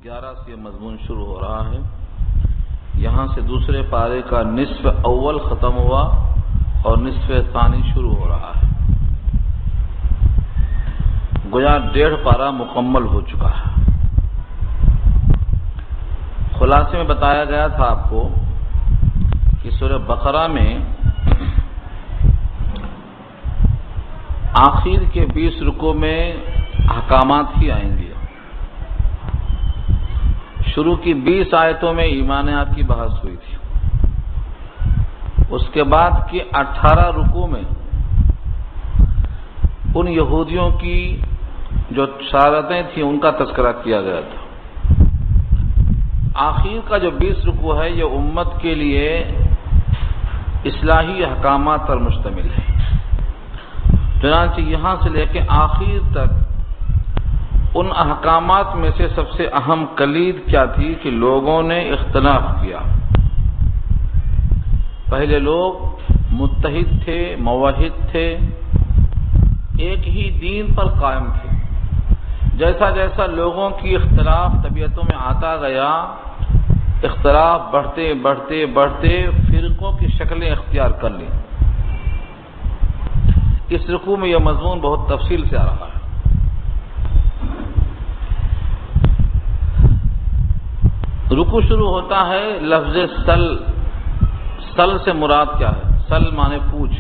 11 سے مضمون شروع ہو رہا ہے. یہاں سے دوسرے پارے کا نصف اول ختم ہوا اور نصف ثانی شروع ہو رہا ہے. گویا 1.5 پارہ مکمل ہو چکا ہے. خلاصے میں بتایا گیا تھا آپ کو کہ سورہ بقرہ میں آخر کے 20 رکوع میں احکامات ہی آئیں گے. شروع کی 20 آیتوں میں ایمانیات کی بحث ہوئی تھی. اس کے بعد کے 18 رکوع میں ان یہودیوں کی جو شرارتیں تھیں ان کا تذکرہ کیا گیا تھا. آخر کا جو 20 رکوع ہے یہ امت کے لیے اصلاحی احکامات پر مشتمل ہے. چنانچہ یہاں سے لے کے آخر تک ان احکامات میں سے سب سے اہم کلید کیا تھی کہ لوگوں نے اختلاف کیا. پہلے لوگ متحد تھے، موحد تھے، ایک ہی دین پر قائم تھے. جیسا جیسا لوگوں کی اختلاف طبیعتوں میں آتا گیا، اختلاف بڑھتے بڑھتے بڑھتے فرقوں کی شکلیں اختیار کر لیں. اس رکوع میں یہ مضمون بہت تفصیل سے آ رہا ہے. رکوع شروع ہوتا ہے لفظ سل. سل سے مراد کیا ہے؟ سل مانے پوچھ.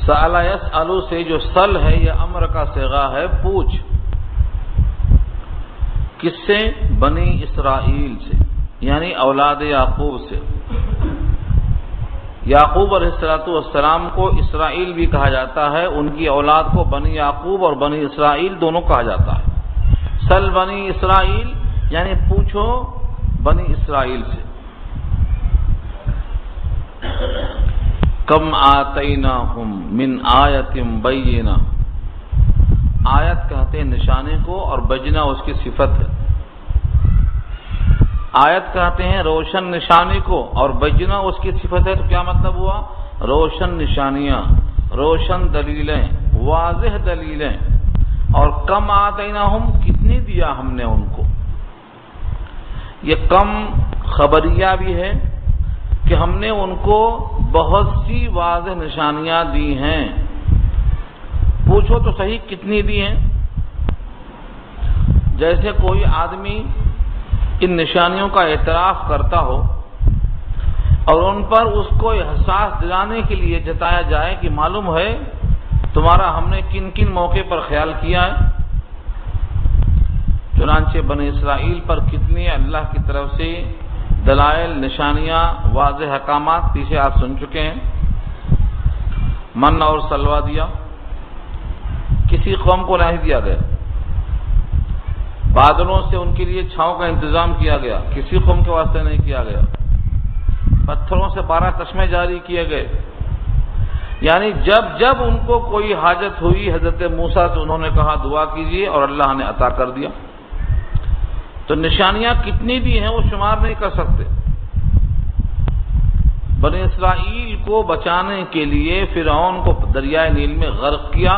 سأل یسأل سے جو سل ہے یہ امر کا صیغہ ہے، پوچھ. کس سے؟ بنی اسرائیل سے، یعنی اولاد یعقوب سے. یعقوب علیہ السلام کو اسرائیل بھی کہا جاتا ہے، ان کی اولاد کو بنی یعقوب اور بنی اسرائیل دونوں کہا جاتا ہے. سل بنی اسرائیل یعنی پوچھو بنی اسرائیل سے. کم آتیناہم من آیت بینہ. آیت کہتے ہیں نشانے کو اور بینہ اس کی صفت ہے. آیت کہتے ہیں روشن نشانی کو اور بینہ اس کی صفت ہے. تو کیا مطلب ہوا؟ روشن نشانیاں، روشن دلیلیں، واضح دلیلیں. اور کم آتیناہم کتنی دیا ہم نے ان کو. یہ کم خبریہ بھی ہے کہ ہم نے ان کو بہت سی واضح نشانیاں دی ہیں. پوچھو تو صحیح کتنی دی ہیں. جیسے کوئی آدمی ان نشانیوں کا اعتراف کرتا ہو اور ان پر اس کو احساس دلانے کے لیے جتایا جائے کہ معلوم ہے تمہارا ہم نے کن کن موقع پر خیال کیا ہے. چنانچہ بنی اسرائیل پر کتنی اللہ کی طرف سے دلائل، نشانیاں، واضح احکامات پیچھے آپ سن چکے ہیں. من اور سلوہ دیا، کسی قوم کو نہیں دیا گیا. بادلوں سے ان کے لیے چھاؤں کا انتظام کیا گیا، کسی قوم کے واسطے نہیں کیا گیا. پتھروں سے 12 چشمے جاری کیے گئے. یعنی جب جب ان کو کوئی حاجت ہوئی حضرت موسیٰ سے انہوں نے کہا دعا کیجیے اور اللہ نے عطا کر دیا. تو نشانیاں کتنی بھی ہیں وہ شمار نہیں کر سکتے. بنی اسرائیل کو بچانے کے لیے فرعون کو دریائے نیل میں غرق کیا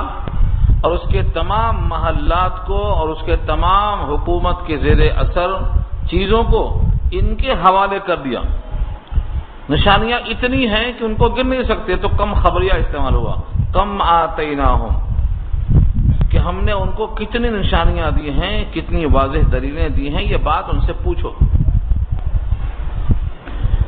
اور اس کے تمام محلات کو اور اس کے تمام حکومت کے زیر اثر چیزوں کو ان کے حوالے کر دیا. نشانیاں اتنی ہیں کہ ان کو گر نہیں سکتے. تو کم خبریہ استعمال ہوا. کم آتیناہم کہ ہم نے ان کو کتنی نشانیاں دی ہیں، کتنی واضح دلیلیں دی ہیں. یہ بات ان سے پوچھو.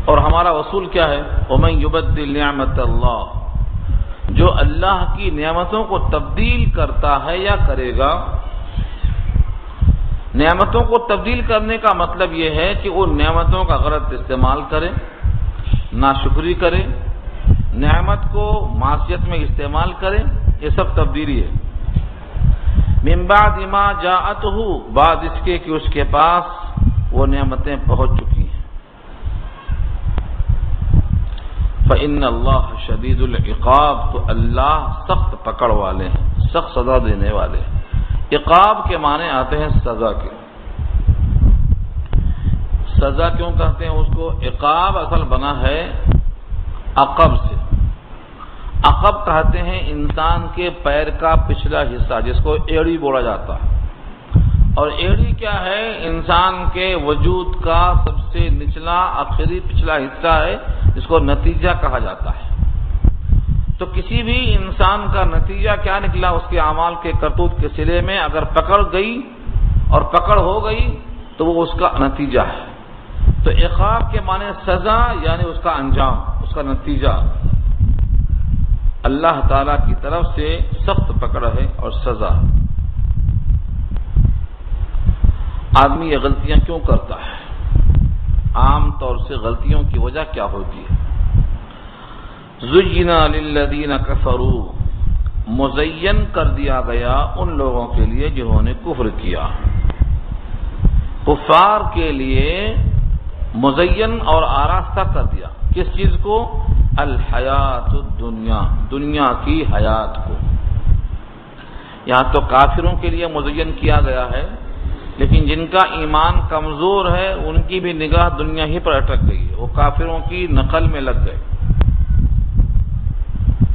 اور ہمارا اصول کیا ہے؟ وَمَن يُبَدِّلْ نِعْمَةَ اللَّهِ. جو اللہ کی نعمتوں کو تبدیل کرتا ہے یا کرے گا. نعمتوں کو تبدیل کرنے کا مطلب یہ ہے کہ وہ نعمتوں کا غلط استعمال کرے، ناشکری کرے، نعمت کو معصیت میں استعمال کرے. یہ سب تبدیلی ہے. من بعد ما جاءتہ، بعد اس کے کہ اس کے پاس وہ نعمتیں پہنچ چکی ہیں. فإن اللہ شدید العقاب. تو اللہ سخت پکڑ والے ہیں، سخت سزا دینے والے ہیں. عقاب کے معنی آتے ہیں سزا کے. سزا کیوں کہتے ہیں اس کو؟ عقاب اصل بنا ہے عقب سے. عقب کہتے ہیں انسان کے پیر کا پچھلا حصہ جس کو ایڑی بولا جاتا ہے. اور ایڑی کیا ہے؟ انسان کے وجود کا سب سے نچلا آخری پچھلا حصہ ہے، جس کو نتیجہ کہا جاتا ہے۔ تو کسی بھی انسان کا نتیجہ کیا نکلا؟ اس کے اعمال کے کرتوت کے سلے میں اگر پکڑ گئی اور پکڑ ہو گئی تو وہ اس کا نتیجہ ہے۔ تو عقاب کے معنی سزا، یعنی اس کا انجام، اس کا نتیجہ۔ اللہ تعالی کی طرف سے سخت پکڑ ہے اور سزا۔ آدمی یہ غلطیاں کیوں کرتا ہے؟ عام طور سے غلطیوں کی وجہ کیا ہوتی ہے؟ زُيِّنَ لِلَّذِينَ كَفَرُوا، مزین کر دیا گیا ان لوگوں کے لیے جنہوں نے کفر کیا۔ کفار کے لیے مزین اور آراستہ کر دیا کس چیز کو؟ الحیات الدنیا، دنیا کی حیات کو۔ یہاں تو کافروں کے لیے مزین کیا گیا ہے، لیکن جن کا ایمان کمزور ہے ان کی بھی نگاہ دنیا ہی پر اٹک گئی ہے، وہ کافروں کی نقل میں لگ گئے۔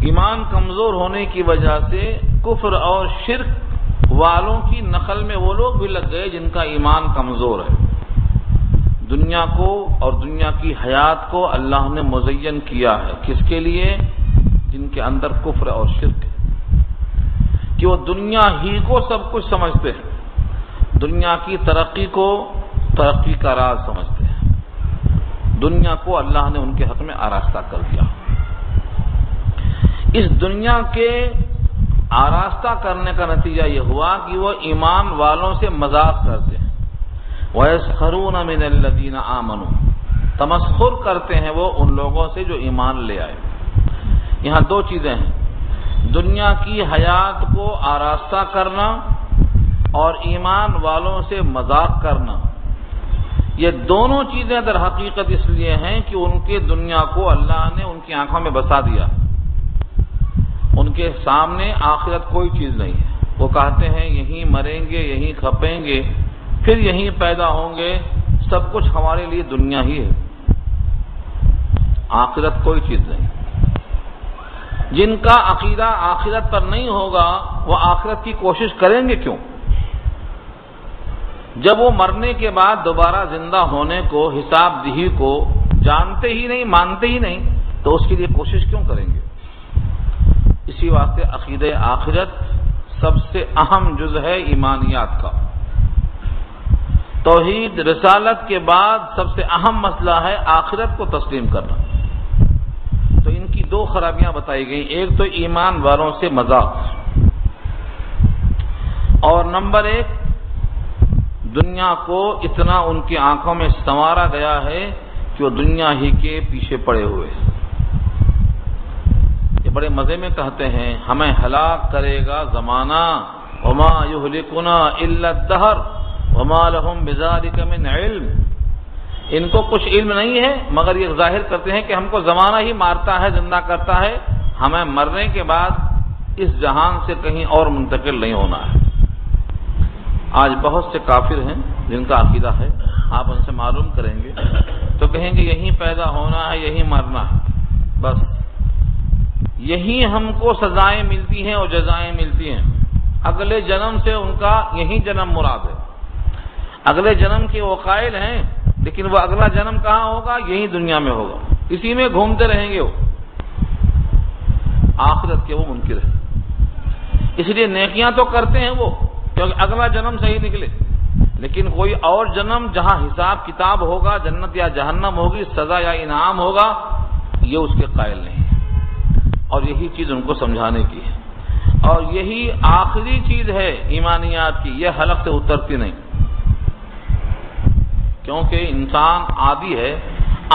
ایمان کمزور ہونے کی وجہ سے کفر اور شرک والوں کی نقل میں وہ لوگ بھی لگ گئے جن کا ایمان کمزور ہے۔ دنیا کو اور دنیا کی حیات کو اللہ نے مزین کیا ہے، کس کے لیے؟ جن کے اندر کفر اور شرک ہے، کہ وہ دنیا ہی کو سب کچھ سمجھتے ہیں، دنیا کی ترقی کو ترقی کا راز سمجھتے ہیں۔ دنیا کو اللہ نے ان کے حق میں آراستہ کر دیا۔ اس دنیا کے آراستہ کرنے کا نتیجہ یہ ہوا کہ وہ ایمان والوں سے مذاق کرتے ہیں۔ وَيَسْخَرُونَ مِنَ الَّذِينَ آمَنُوا، تمسخر کرتے ہیں وہ ان لوگوں سے جو ایمان لے آئے۔ یہاں دو چیزیں ہیں، دنیا کی حیات کو آراستہ کرنا اور ایمان والوں سے مذاق کرنا۔ یہ دونوں چیزیں در حقیقت اس لیے ہیں کہ ان کے دنیا کو اللہ نے ان کی آنکھوں میں بسا دیا، ان کے سامنے آخرت کوئی چیز نہیں ہے۔ وہ کہتے ہیں یہیں مریں گے، یہیں کھپیں گے، پھر یہیں پیدا ہوں گے، سب کچھ ہمارے لیے دنیا ہی ہے، آخرت کوئی چیز نہیں۔ جن کا عقیدہ آخرت پر نہیں ہوگا وہ آخرت کی کوشش کریں گے کیوں؟ جب وہ مرنے کے بعد دوبارہ زندہ ہونے کو، حساب دہی کو جانتے ہی نہیں، مانتے ہی نہیں، تو اس کے لیے کوشش کیوں کریں گے؟ اسی واسطے عقیدہ آخرت سب سے اہم جز ہے ایمانیات کا۔ توحید رسالت کے بعد سب سے اہم مسئلہ ہے آخرت کو تسلیم کرنا۔ تو ان کی دو خرابیاں بتائی گئیں، ایک تو ایمان والوں سے مذاق، اور نمبر ایک دنیا کو اتنا ان کی آنکھوں میں سنوارا گیا ہے کہ وہ دنیا ہی کے پیچھے پڑے ہوئے۔ یہ بڑے مزے میں کہتے ہیں ہمیں ہلاک کرے گا زمانہ، وما یہلکنا الا الدہر وما لہم بذالک من علم۔ ان کو کچھ علم نہیں ہے مگر یہ ظاہر کرتے ہیں کہ ہم کو زمانہ ہی مارتا ہے، زندہ کرتا ہے، ہمیں مرنے کے بعد اس جہان سے کہیں اور منتقل نہیں ہونا ہے۔ آج بہت سے کافر ہیں جن کا عقیدہ ہے، آپ ان سے معلوم کریں گے تو کہیں گے یہیں پیدا ہونا ہے، یہیں مرنا ہے، بس یہیں ہم کو سزائیں ملتی ہیں اور جزائیں ملتی ہیں۔ اگلے جنم سے ان کا یہی جنم مراد ہے، اگلے جنم کے وہ قائل ہیں، لیکن وہ اگلا جنم کہاں ہوگا؟ یہی دنیا میں ہوگا، اسی میں گھومتے رہیں گے وہ، آخرت کے وہ منکر ہیں۔ اس لیے نیکیاں تو کرتے ہیں وہ کیونکہ اگلا جنم صحیح نکلے، لیکن کوئی اور جنم جہاں حساب کتاب ہوگا، جنت یا جہنم ہوگی، سزا یا انعام ہوگا، یہ اس کے قائل نہیں ہے۔ اور یہی چیز ان کو سمجھانے کی ہے، اور یہی آخری چیز ہے ایمانیات کی، یہ حلق سے اترتی نہیں، کیونکہ انسان عادی ہے،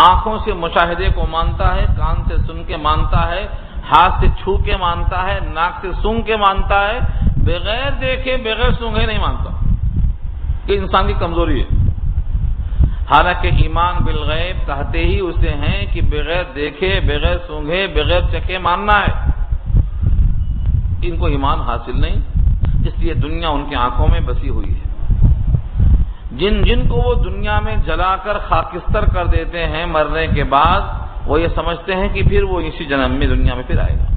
آنکھوں سے مشاہدے کو مانتا ہے، کان سے سن کے مانتا ہے، ہاتھ سے چھو کے مانتا ہے، ناک سے سونگھ کے مانتا ہے، بغیر دیکھے بغیر سونگھے نہیں مانتا۔ یہ انسان کی کمزوری ہے۔ حالانکہ ایمان بالغیب کہتے ہی اسے ہیں کہ بغیر دیکھے، بغیر سونگھے، بغیر چکھے ماننا ہے۔ ان کو ایمان حاصل نہیں، اس لیے دنیا ان کی آنکھوں میں بسی ہوئی ہے۔ جن کو وہ دنیا میں جلا کر خاکستر کر دیتے ہیں مرنے کے بعد، وہ یہ سمجھتے ہیں کہ پھر وہ اسی جنم میں دنیا میں پھر آئے گا۔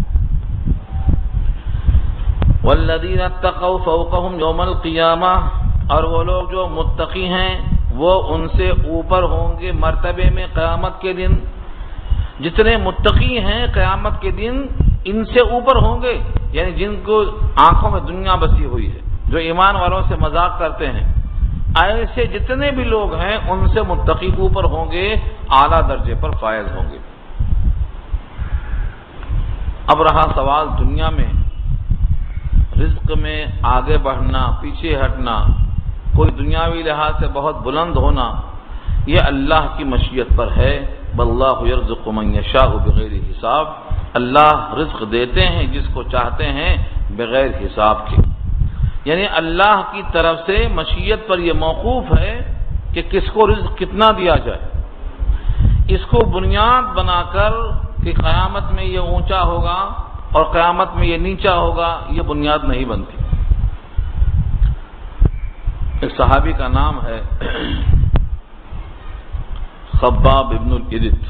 وَالَّذِينَ اتَّقَوْا فَوْقَهُمْ يَوْمَ الْقِيَامَةِ، اور وہ لوگ جو متقی ہیں وہ ان سے اوپر ہوں گے مرتبے میں قیامت کے دن. جتنے متقی ہیں قیامت کے دن ان سے اوپر ہوں گے، یعنی جن کو آنکھوں میں دنیا بسی ہوئی ہے، جو ایمان والوں سے مذاق کرتے ہیں، ایسے جتنے بھی لوگ ہیں ان سے متقی اوپر ہوں گے، اعلیٰ درجے پر فائز ہوں گے. اب رہا سوال دنیا میں رزق میں آگے بڑھنا، پیچھے ہٹنا، کوئی دنیاوی لحاظ سے بہت بلند ہونا، یہ اللہ کی مشیت پر ہے. واللہ یرزق من یشاء بغیر حساب. اللہ رزق دیتے ہیں جس کو چاہتے ہیں بغیر حساب کے. یعنی اللہ کی طرف سے مشیت پر یہ موقوف ہے کہ کس کو رزق کتنا دیا جائے. اس کو بنیاد بنا کر کہ قیامت میں یہ اونچا ہوگا اور قیامت میں یہ نیچا ہوگا، یہ بنیاد نہیں بنتی. ایک صحابی کا نام ہے خباب ابن الارت،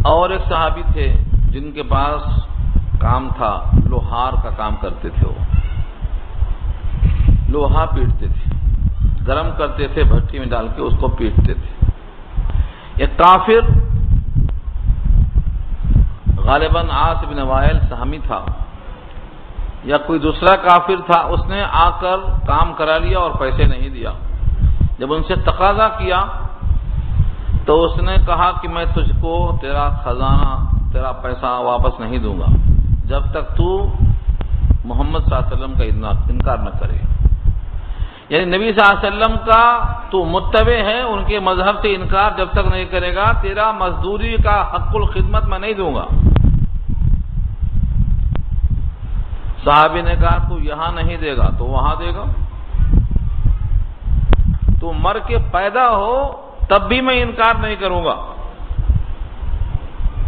اور ایک صحابی تھے جن کے پاس کام تھا، لوہار کا کام کرتے تھے. وہ لوہا پیٹتے تھے، گرم کرتے تھے، بھٹی میں ڈال کے اس کو پیٹتے تھے. ایک کافر غالباً عاص بن وائل سہمی تھا یا کوئی دوسرا کافر تھا، اس نے آ کر کام کرا لیا اور پیسے نہیں دیا. جب ان سے تقاضا کیا تو اس نے کہا کہ میں تجھ کو تیرا خزانہ، تیرا پیسہ واپس نہیں دوں گا جب تک تو محمد صلی اللہ علیہ وسلم کا انکار نہ کرے. یعنی نبی صلی اللہ علیہ وسلم کا تو متبع ہے، ان کے مذہب سے انکار جب تک نہیں کرے گا تیرا مزدوری کا حق الخدمت میں نہیں دوں گا. صحابی نے کہا تو یہاں نہیں دے گا تو وہاں دے گا، تو مر کے پیدا ہو تب بھی میں انکار نہیں کروں گا.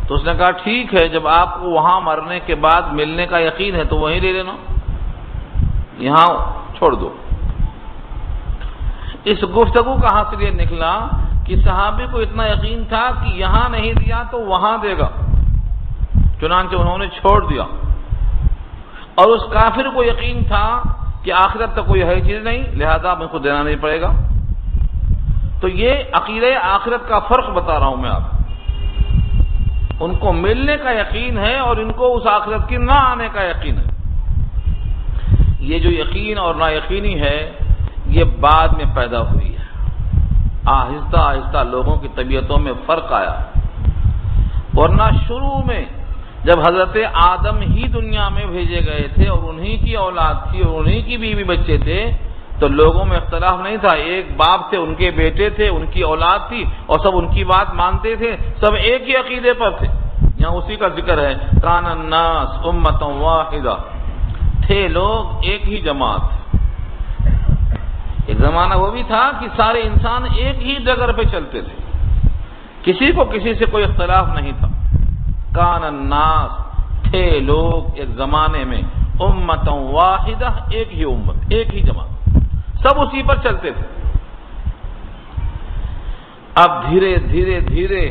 تو اس نے کہا ٹھیک ہے، جب آپ کو وہاں مرنے کے بعد ملنے کا یقین ہے تو وہیں لے لینا، یہاں چھوڑ دو. اس گفتگو کا حاصل یہ نکلا کہ صحابی کو اتنا یقین تھا کہ یہاں نہیں دیا تو وہاں دے گا، چنانچہ انہوں نے چھوڑ دیا. اور اس کافر کو یقین تھا کہ آخرت تک کوئی ہے چیز نہیں، لہذا مجھ کو دینا نہیں پڑے گا. تو یہ عقیدہ آخرت کا فرق بتا رہا ہوں میں آپ. ان کو ملنے کا یقین ہے اور ان کو اس آخرت کی نہ آنے کا یقین ہے. یہ جو یقین اور نا یقینی ہے یہ بعد میں پیدا ہوئی ہے. آہستہ آہستہ لوگوں کی طبیعتوں میں فرق آیا، ورنہ شروع میں جب حضرت آدم ہی دنیا میں بھیجے گئے تھے اور انہی کی اولاد تھی اور انہی کی بیوی بچے تھے تو لوگوں میں اختلاف نہیں تھا. ایک باپ تھے، ان کے بیٹے تھے، ان کی اولاد تھی اور سب ان کی بات مانتے تھے، سب ایک ہی عقیدے پر تھے. یہاں اسی کا ذکر ہے کان الناس امۃ واحدہ، تھے لوگ ایک ہی جماعت. ایک زمانہ وہ بھی تھا کہ سارے انسان ایک ہی ڈگر پہ چلتے تھے، کسی کو کسی سے کوئی اختلاف نہیں تھا. کان الناس، تھے لوگ ایک زمانے میں امۃ واحدہ، ایک ہی امت، ایک ہی جماعت، سب اسی پر چلتے تھے. اب دھیرے دھیرے دھیرے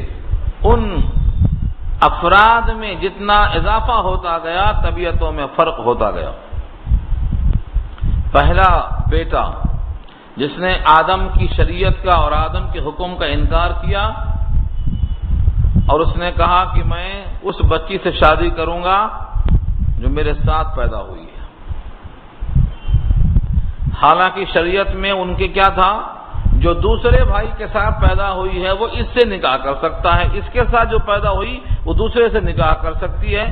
ان افراد میں جتنا اضافہ ہوتا گیا طبیعتوں میں فرق ہوتا گیا. پہلا بیٹا جس نے آدم کی شریعت کا اور آدم کے حکم کا انکار کیا اور اس نے کہا کہ میں اس بچی سے شادی کروں گا جو میرے ساتھ پیدا ہوئی ہے. حالانکہ شریعت میں ان کے کیا تھا، جو دوسرے بھائی کے ساتھ پیدا ہوئی ہے وہ اس سے نکاح کر سکتا ہے، اس کے ساتھ جو پیدا ہوئی وہ دوسرے سے نکاح کر سکتی ہے،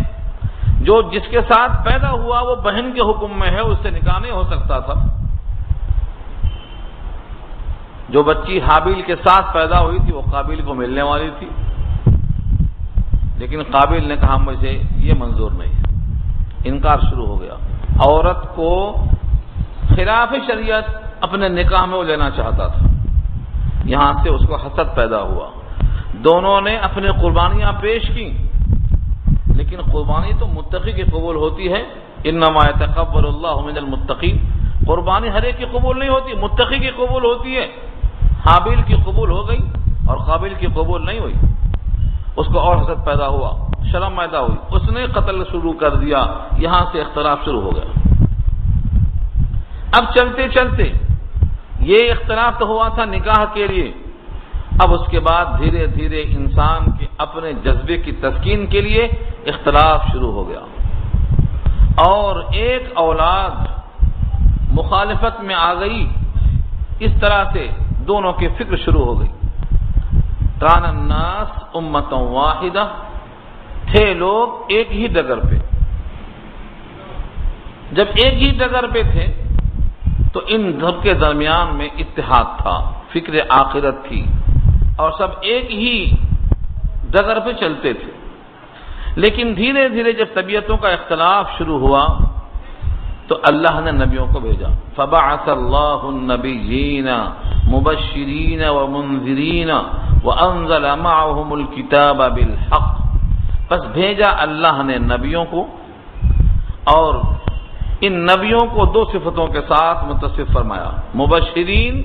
جو جس کے ساتھ پیدا ہوا وہ بہن کے حکم میں ہے، اس سے نکاح نہیں ہو سکتا تھا. جو بچی حابیل کے ساتھ پیدا ہوئی تھی وہ قابیل کو ملنے والی تھی، لیکن قابیل نے کہا مجھے یہ منظور نہیں ہے، انکار شروع ہو گیا. عورت کو خلاف شریعت اپنے نکاح میں وہ لینا چاہتا تھا، یہاں سے اس کو حسد پیدا ہوا. دونوں نے اپنی قربانیاں پیش کی، لیکن قربانی تو متقی کی قبول ہوتی ہے. انما یتقبل اللہ من المتقین، قربانی ہر ایک کی قبول نہیں ہوتی، متقی کی قبول ہوتی ہے. حابیل کی قبول ہو گئی اور قابیل کی قبول نہیں ہوئی. اس کو اور حسد پیدا ہوا، شرم پیدا ہوئی، اس نے قتل شروع کر دیا. یہاں سے اختلاف شروع ہو گیا. اب چلتے چلتے یہ اختلاف تو ہوا تھا نکاح کے لیے، اب اس کے بعد دھیرے دھیرے انسان کے اپنے جذبے کی تسکین کے لیے اختلاف شروع ہو گیا، اور ایک اولاد مخالفت میں آ گئی، اس طرح سے دونوں کی فکر شروع ہو گئی۔ کان الناس امۃ واحدہ، تھے لوگ ایک ہی ڈگر پہ، جب ایک ہی ڈگر پہ تھے تو ان سب کے درمیان میں اتحاد تھا، فکر آخرت تھی، اور سب ایک ہی ڈگر پہ چلتے تھے۔ لیکن دھیرے دھیرے جب طبیعتوں کا اختلاف شروع ہوا تو اللہ نے نبیوں کو بھیجا، فبعث اللہ النبیین مبشرین ومنذرین وانزل معهم الکتاب بالحق، بس بھیجا اللہ نے نبیوں کو، اور ان نبیوں کو دو صفتوں کے ساتھ متصف فرمایا، مبشرین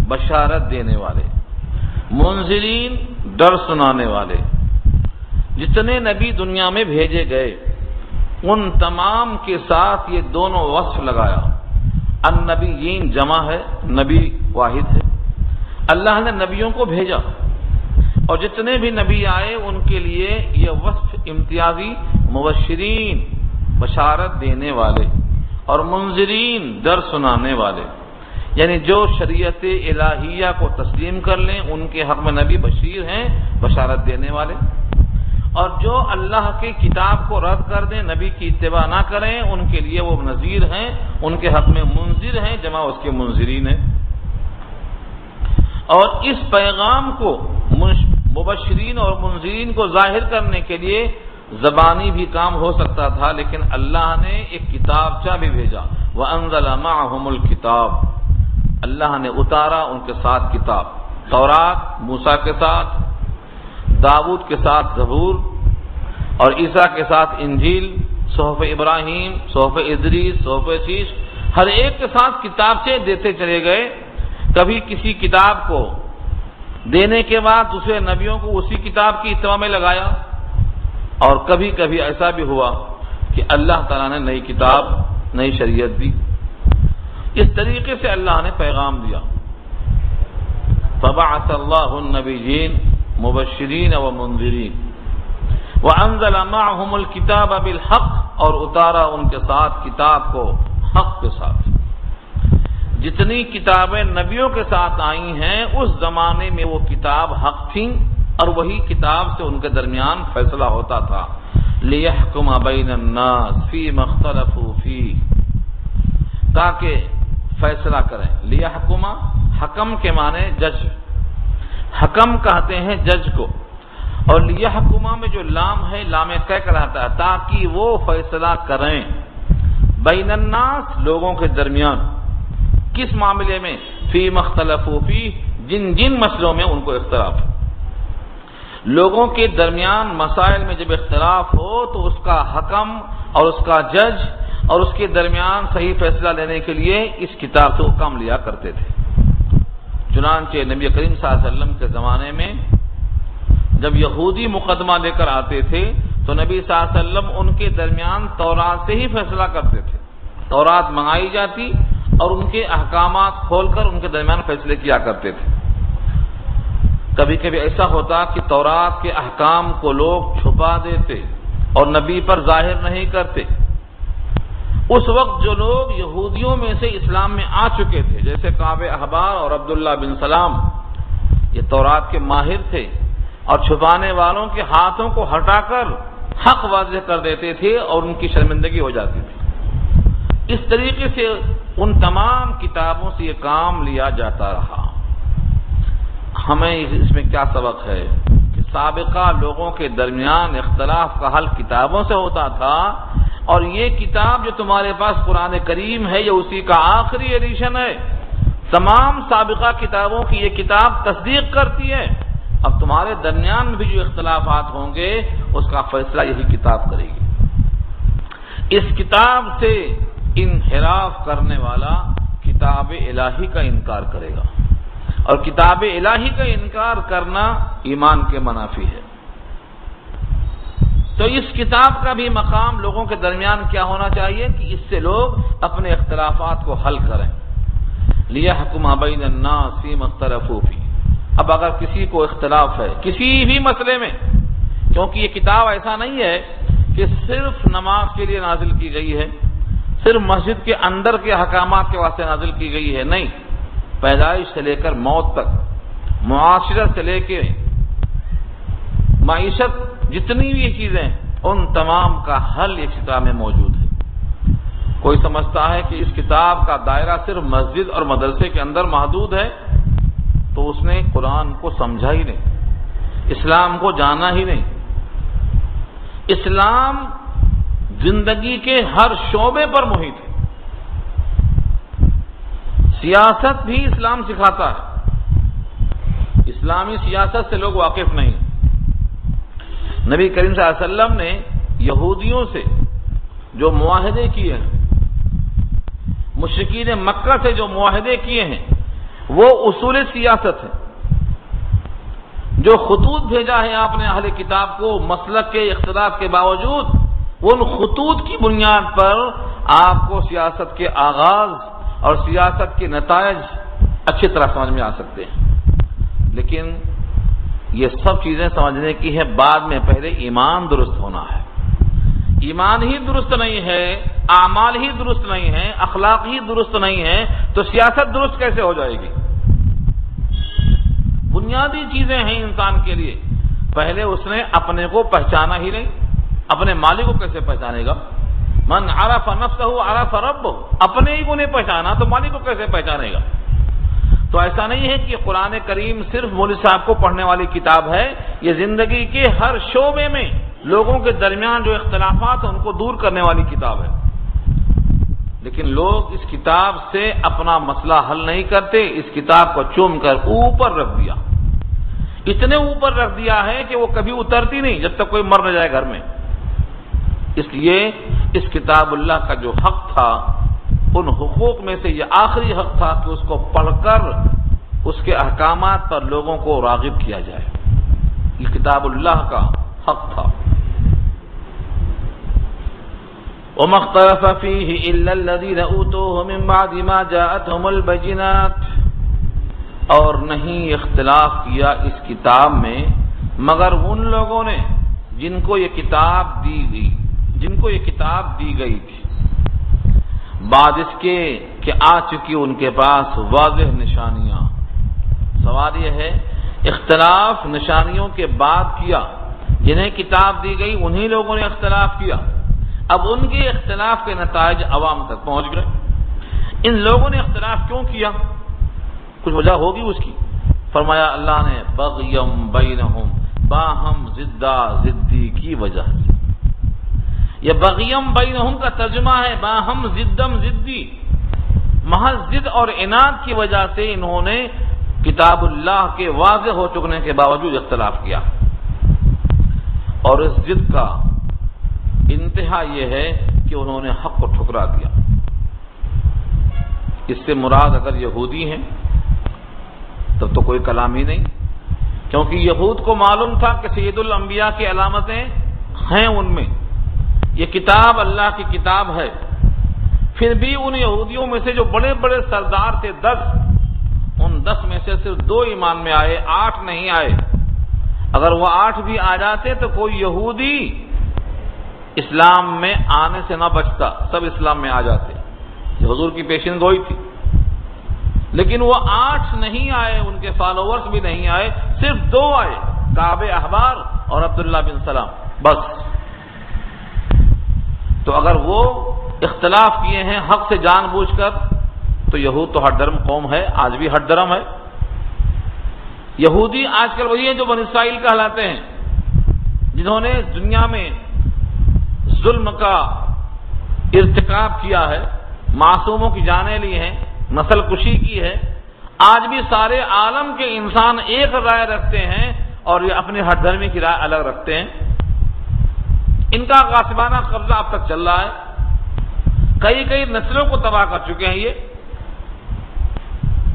بشارت دینے والے، منذرین ڈر سنانے والے۔ جتنے نبی دنیا میں بھیجے گئے ان تمام کے ساتھ یہ دونوں وصف لگایا، النبیین جمع ہے، نبی واحد ہے، اللہ نے نبیوں کو بھیجا، اور جتنے بھی نبی آئے ان کے لیے یہ وصف امتیازی، مبشرین بشارت دینے والے، اور منذرین ڈر سنانے والے، یعنی جو شریعت الہیہ کو تسلیم کر لیں ان کے حق میں نبی بشیر ہیں، بشارت دینے والے، اور جو اللہ کی کتاب کو رد کر دیں، نبی کی اتباع نہ کریں، ان کے لیے وہ نذیر ہیں، ان کے حق میں منذر ہیں، جمع اس کے منذرین ہیں۔ اور اس پیغام کو مبشرین اور منذرین کو ظاہر کرنے کے لیے زبانی بھی کام ہو سکتا تھا، لیکن اللہ نے ایک کتابچہ بھی بھیجا، وَأَنزَلَ مَعَهُمُ الْكِتَابَ، اللہ نے اتارا ان کے ساتھ کتاب، تورات موسیٰ کے ساتھ، داؤد کے ساتھ زبور، اور عیسیٰ کے ساتھ انجیل، صحف ابراہیم، صحف ادریس، صحف شیش، ہر ایک کے ساتھ کتابچے دیتے چلے گئے۔ کبھی کسی کتاب کو دینے کے بعد دوسرے نبیوں کو اسی کتاب کی اتباع میں لگایا، اور کبھی کبھی ایسا بھی ہوا کہ اللہ تعالیٰ نے نئی کتاب، نئی شریعت دی۔ اس طریقے سے اللہ نے پیغام دیا، فبعث اللہ النبیین مبشرین و منذرین وانزل معهم الکتاب بالحق، اور اتارا ان کے ساتھ کتاب کو حق کے ساتھ۔ جتنی کتابیں نبیوں کے ساتھ آئی ہیں اس زمانے میں وہ کتاب حق تھیں، اور وہی کتاب سے ان کے درمیان فیصلہ ہوتا تھا، لِيَحْكُمَ بَيْنَ النَّاسِ فِيمَا اخْتَلَفُوا فِيهِ، تاکہ فیصلہ کریں۔ لِيَحْكُمَ، حکم کے معنی جج، حکم کہتے ہیں جج کو، اور لِيَحْكُمَ میں جو لام ہے لام قے کہلاتا ہے، تاکہ وہ فیصلہ کریں، بین الناس لوگوں کے درمیان، کس معاملے میں؟ فِيمَا اخْتَلَفُوا فِيهِ، جن جن مسئلوں میں ان کو اختلاف ہے۔ لوگوں کے درمیان مسائل میں جب اختلاف ہو تو اس کا حکم اور اس کا جج اور اس کے درمیان صحیح فیصلہ لینے کے لیے اس کتاب سے وہ کام لیا کرتے تھے۔ چنانچہ نبی کریم صلی اللہ علیہ وسلم کے زمانے میں جب یہودی مقدمہ لے کر آتے تھے تو نبی صلی اللہ علیہ وسلم ان کے درمیان تورات سے ہی فیصلہ کرتے تھے، تورات منگائی جاتی اور ان کے احکامات کھول کر ان کے درمیان فیصلے کیا کرتے تھے۔ کبھی کبھی ایسا ہوتا کہ تورات کے احکام کو لوگ چھپا دیتے اور نبی پر ظاہر نہیں کرتے۔ اس وقت جو لوگ یہودیوں میں سے اسلام میں آ چکے تھے، جیسے کعب احبار اور عبداللہ بن سلام، یہ تورات کے ماہر تھے اور چھپانے والوں کے ہاتھوں کو ہٹا کر حق واضح کر دیتے تھے اور ان کی شرمندگی ہو جاتی تھی۔ اس طریقے سے ان تمام کتابوں سے یہ کام لیا جاتا رہا۔ ہمیں اس میں کیا سبق ہے کہ سابقہ لوگوں کے درمیان اختلاف کا حل کتابوں سے ہوتا تھا، اور یہ کتاب جو تمہارے پاس قرآن کریم ہے یہ اسی کا آخری ایڈیشن ہے، تمام سابقہ کتابوں کی یہ کتاب تصدیق کرتی ہے۔ اب تمہارے درمیان بھی جو اختلافات ہوں گے اس کا فیصلہ یہی کتاب کرے گی۔ اس کتاب سے انحراف کرنے والا کتاب الہی کا انکار کرے گا، اور کتاب الہی کا انکار کرنا ایمان کے منافی ہے۔ تو اس کتاب کا بھی مقام لوگوں کے درمیان کیا ہونا چاہیے کہ اس سے لوگ اپنے اختلافات کو حل کریں۔ لِيَحْكُمَ بَيْنَ النَّاسِ فِيمَا اخْتَلَفُوا فِيهِ۔ اب اگر کسی کو اختلاف ہے کسی بھی مسئلے میں، کیونکہ یہ کتاب ایسا نہیں ہے کہ صرف نماز کے لیے نازل کی گئی ہے، صرف مسجد کے اندر کے احکامات کے واسطے نازل کی گئی ہے، نہیں، پیدائش سے لے کر موت تک، معاشرت سے لے کے معیشت، جتنی بھی چیزیں ان تمام کا حل اس کتاب میں موجود ہے۔ کوئی سمجھتا ہے کہ اس کتاب کا دائرہ صرف مسجد اور مدرسے کے اندر محدود ہے تو اس نے قرآن کو سمجھا ہی نہیں، اسلام کو جانا ہی نہیں۔ اسلام زندگی کے ہر شعبے پر محیط ہے۔ سیاست بھی اسلام سکھاتا ہے، اسلامی سیاست سے لوگ واقف نہیں۔ نبی کریم صلی اللہ علیہ وسلم نے یہودیوں سے جو معاہدے کیے ہیں، مشرکین مکہ سے جو معاہدے کیے ہیں، وہ اصول سیاست ہے۔ جو خطوط بھیجا ہے آپ نے اہل کتاب کو مسلک کے اختلاف کے باوجود، ان خطوط کی بنیاد پر آپ کو سیاست کے آغاز اور سیاست کے نتائج اچھی طرح سمجھ میں آ سکتے ہیں۔ لیکن یہ سب چیزیں سمجھنے کی ہے بعد میں، پہلے ایمان درست ہونا ہے۔ ایمان ہی درست نہیں ہے، اعمال ہی درست نہیں ہے، اخلاق ہی درست نہیں ہے تو سیاست درست کیسے ہو جائے گی؟ بنیادی چیزیں ہیں انسان کے لیے۔ پہلے اس نے اپنے کو پہچانا ہی نہیں، اپنے مالک کو کیسے پہچانے گا؟ من عرف نفسہ عرف ربہ، اپنے ہی کو نہیں پہچانا تو مالک کو کیسے پہچانے گا؟ تو ایسا نہیں ہے کہ قرآن کریم صرف مولوی صاحب کو پڑھنے والی کتاب ہے، یہ زندگی کے ہر شعبے میں لوگوں کے درمیان جو اختلافات ہیں ان کو دور کرنے والی کتاب ہے۔ لیکن لوگ اس کتاب سے اپنا مسئلہ حل نہیں کرتے، اس کتاب کو چوم کر اوپر رکھ دیا، اتنے اوپر رکھ دیا ہے کہ وہ کبھی اترتی نہیں جب تک کوئی مر نہ جائے گھر میں۔ اس لیے اس کتاب اللہ کا جو حق تھا، ان حقوق میں سے یہ آخری حق تھا کہ اس کو پڑھ کر اس کے احکامات پر لوگوں کو راغب کیا جائے۔ یہ کتاب اللہ کا حق تھا۔ وَمَا اخْتَلَفَ فِيهِ إِلَّا الَّذِينَ أُوتُوهُ مِن بَعْدِ مَا جَاءَتْهُمُ الْبَيِّنَاتُ، اور نہیں اختلاف کیا اس کتاب میں مگر ان لوگوں نے جن کو یہ کتاب دی گئی تھی، بعد اس کے کہ آ چکی ان کے پاس واضح نشانیاں۔ سوال یہ ہے، اختلاف نشانیوں کے بعد کیا، جنہیں کتاب دی گئی انہی لوگوں نے اختلاف کیا، اب ان کے اختلاف کے نتائج عوام تک پہنچ گئے۔ ان لوگوں نے اختلاف کیوں کیا؟ کچھ وجہ ہوگی اس کی۔ فرمایا اللہ نے بغیم بینہم، باہم ضدی کی وجہ سے۔ یہ بغیم بینہم کا ترجمہ ہے باہم ضدی، محض ضد اور عناد کی وجہ سے انہوں نے کتاب اللہ کے واضح ہو چکنے کے باوجود اختلاف کیا۔ اور اس ضد کا انتہا یہ ہے کہ انہوں نے حق کو ٹھکرا دیا۔ اس سے مراد اگر یہودی ہیں تب تو کوئی کلام ہی نہیں، کیونکہ یہود کو معلوم تھا کہ سید الانبیاء کی علامتیں ہیں ان میں، یہ کتاب اللہ کی کتاب ہے۔ پھر بھی ان یہودیوں میں سے جو بڑے بڑے سردار تھے 10، ان 10 میں سے صرف 2 ایمان میں آئے، 8 نہیں آئے۔ اگر وہ 8 بھی آ جاتے تو کوئی یہودی اسلام میں آنے سے نہ بچتا، سب اسلام میں آ جاتے، یہ حضور کی پیشن گوئی تھی۔ لیکن وہ 8 نہیں آئے، ان کے فالوورز بھی نہیں آئے، صرف 2 آئے، کعب احبار اور عبداللہ بن سلام، بس۔ تو اگر وہ اختلاف کیے ہیں حق سے جان بوجھ کر تو یہود تو ہٹ درم قوم ہے، آج بھی ہٹ درم ہے۔ یہودی آج کل وہی ہیں جو بنی اسرائیل کہلاتے ہیں، جنہوں نے دنیا میں ظلم کا ارتکاب کیا ہے، معصوموں کی جانیں لی ہیں، نسل کشی کی ہے۔ آج بھی سارے عالم کے انسان ایک رائے رکھتے ہیں اور یہ اپنی ہٹ دھرمی کی رائے الگ رکھتے ہیں۔ ان کا غاصبانہ قبضہ اب تک چل رہا ہے، کئی نسلوں کو تباہ کر چکے ہیں یہ۔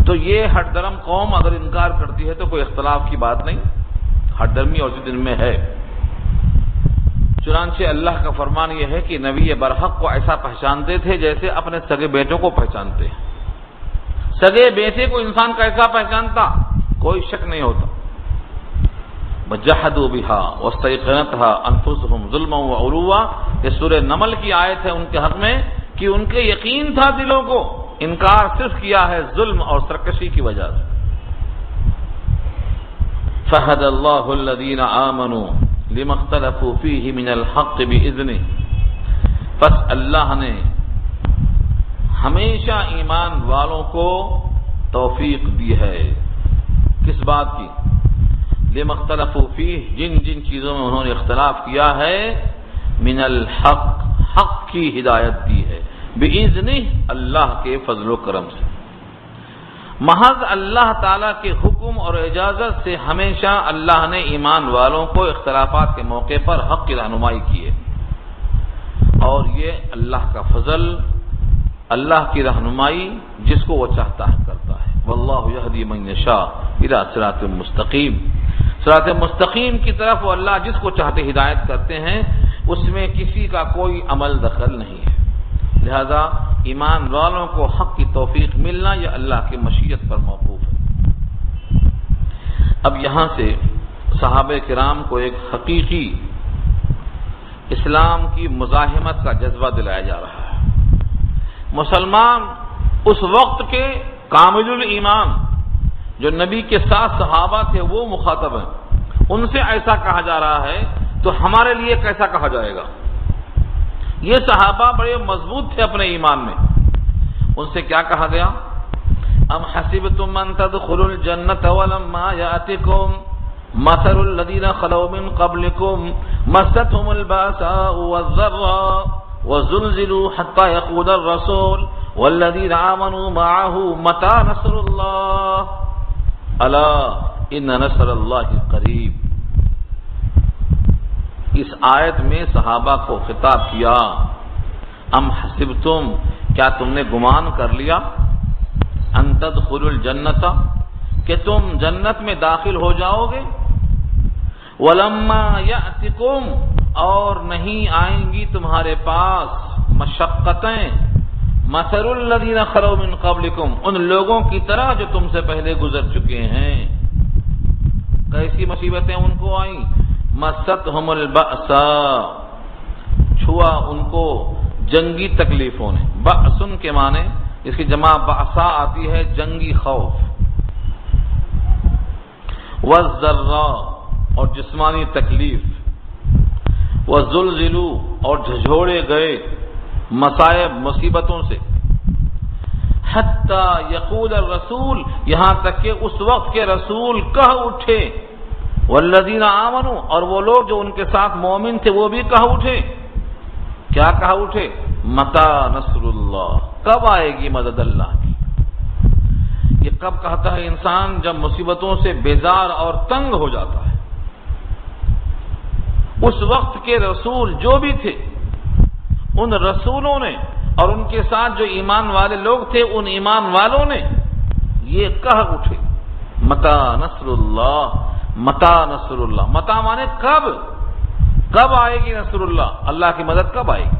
تو یہ ہٹ درم قوم اگر انکار کرتی ہے تو کوئی اختلاف کی بات نہیں، ہٹ درمی اور ضد ان میں ہے۔ چنانچہ اللہ کا فرمان یہ ہے کہ نبی برحق کو ایسا پہچانتے تھے جیسے اپنے سگے بیٹوں کو پہچانتے ہیں، سگے بیٹے کو انسان کیسا پہچانتا؟ کوئی شک نہیں ہوتا. وَجَحَدُوا بِهَا وَاسْتَيْقَنَتْهَا أَنفُسُهُمْ ظُلْمًا وَعُلُوًّا. یہ سورہ نمل کی آیت ہے ان کے حق میں کہ ان کے یقین تھا دلوں کو، انکار صرف کیا ہے ظلم اور سرکشی کی وجہ سے. فَهَدَى اللَّهُ الَّذِينَ آمَنُوا لِمَا اخْتَلَفُوا فِيهِ مِنَ الْحَقِّ بِإِذْنِهِ. پس اللہ نے ہمیشہ ایمان والوں کو توفیق دی ہے. کس بات کی؟ لِمَا اخْتَلَفُوا فِيهِ، جن جن چیزوں میں انہوں نے اختلاف کیا ہے، من الحق، حق کی ہدایت دی ہے، بِإِذْنِهِ، اللہ کے فضل و کرم سے. محض اللہ تعالیٰ کے حکم اور اجازت سے ہمیشہ اللہ نے ایمان والوں کو اختلافات کے موقع پر حق کی رہنمائی کی ہے، اور یہ اللہ کا فضل، اللہ کی رہنمائی جس کو وہ چاہتا ہے کرتا ہے. واللہ یہدی من یشاء الی صراط مستقیم. صراط مستقیم کی طرف وہ اللہ جس کو چاہتے ہدایت کرتے ہیں، اس میں کسی کا کوئی عمل دخل نہیں ہے. لہذا ایمان والوں کو حق کی توفیق ملنا یہ اللہ کی مشیت پر موقوف ہے. اب یہاں سے صحابہ کرام کو ایک حقیقی اسلام کی مزاحمت کا جذبہ دلایا جا رہا ہے. مسلمان اس وقت کے کامل الایمان جو نبی کے ساتھ صحابہ تھے وہ مخاطب ہیں، ان سے ایسا کہا جا رہا ہے تو ہمارے لیے کیسا کہا جائے گا؟ یہ صحابہ بڑے مضبوط تھے اپنے ایمان میں. ان سے کیا کہا گیا؟ ام حسبتم ان تدخلوا الجنة ولما يأتكم مثل الذين خلوا من قبلكم مستهم البأساء والضراء وزلزلوا حتى يقول الرسول والذين آمنوا معه متى نصر الله الا ان نصر الله قریب. اس آیت میں صحابہ کو خطاب کیا. ام حسبتم، کیا تم نے گمان کر لیا، ان تدخلوا الجنۃ، کہ تم جنت میں داخل ہو جاؤ گے، ولما یأتکم، اور نہیں آئیں گی تمہارے پاس مشقتیں، مثل الذین خلوا من قبلکم، ان لوگوں کی طرح جو تم سے پہلے گزر چکے ہیں. کیسی مصیبتیں ان کو آئیں؟ مستہم البأساء، چھوا ان کو جنگی تکلیفوں نے. بأسن کے معنی اس کی جمع بأسا آتی ہے جنگی خوف. والضراء، اور جسمانی تکلیف. وزلزلوا، اور جھنجھوڑے گئے مصائب مصیبتوں سے. حتی یقول الرسول، یہاں تک کہ اس وقت کے رسول کہہ اٹھے، والذین آمنوا، اور وہ لوگ جو ان کے ساتھ مومن تھے وہ بھی کہہ اٹھے. کیا کہہ اٹھے؟ متی نصر اللہ، کب آئے گی مدد اللہ کی. یہ کب کہتا ہے انسان؟ جب مصیبتوں سے بیزار اور تنگ ہو جاتا ہے. اس وقت کے رسول جو بھی تھے، ان رسولوں نے اور ان کے ساتھ جو ایمان والے لوگ تھے، ان ایمان والوں نے یہ کہہ اٹھے، متی نصر اللہ، متی نصر اللہ. متی مانے کب، کب آئے گی نصر اللہ، اللہ کی مدد کب آئے گی.